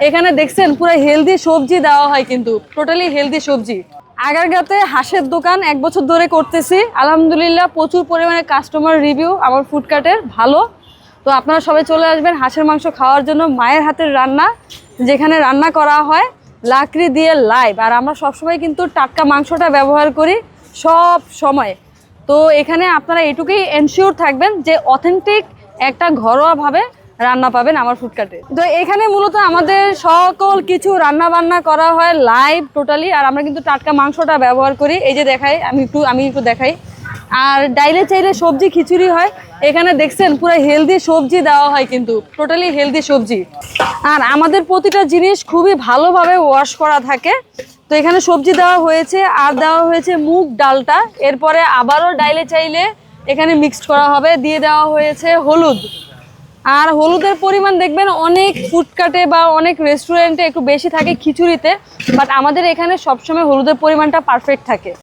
এখানে দেখছেন পুরো হেলদি সবজি দেওয়া হয়, কিন্তু টোটালি হেলদি সবজি। আগারগাঁওতে হাঁসের দোকান 1 বছর ধরে করতেছি, আলহামদুলিল্লাহ প্রচুর পরিমাণে কাস্টমার রিভিউ আমার ফুডকার্টের ভালো। তো আপনারা সবাই চলে আসবেন হাঁসের মাংস খাওয়ার জন্য। মায়ের হাতের রান্না, যেখানে রান্না করা হয় লাকড়ি দিয়ে লাইভ, আর আমরা সবসময় কিন্তু টাটকা মাংসটা ব্যবহার করি সব সময়। তো এখানে আপনারা এটুকুই এনশিওর থাকবেন যে অথেন্টিক একটা ঘরোয়াভাবে রান্না পাবেন আমার ফুডকার্টে। তো এখানে মূলত আমাদের সকল কিছু রান্না বান্না করা হয় লাইভ টোটালি, আর আমরা কিন্তু টাটকা মাংসটা ব্যবহার করি। এই যে দেখাই, আমি একটু দেখাই। আর ডাইলে চাইলে সবজি খিচুড়ি হয়। এখানে দেখছেন পুরো হেলদি সবজি দেওয়া হয়, কিন্তু টোটালি হেলদি সবজি। আর আমাদের প্রতিটা জিনিস খুবই ভালোভাবে ওয়াশ করা থাকে। তো এখানে সবজি দেওয়া হয়েছে, আর দেওয়া হয়েছে মুগ ডালটা। এরপরে আবারও ডাইলে চাইলে এখানে মিক্সড করা হবে, দিয়ে দেওয়া হয়েছে হলুদ। আর হলুদের পরিমাণ দেখবেন অনেক ফুডকার্টে বা অনেক রেস্টুরেন্টে একটু বেশি থাকে খিচুড়িতে, বাট আমাদের এখানে সবসময় হলুদের পরিমাণটা পারফেক্ট থাকে।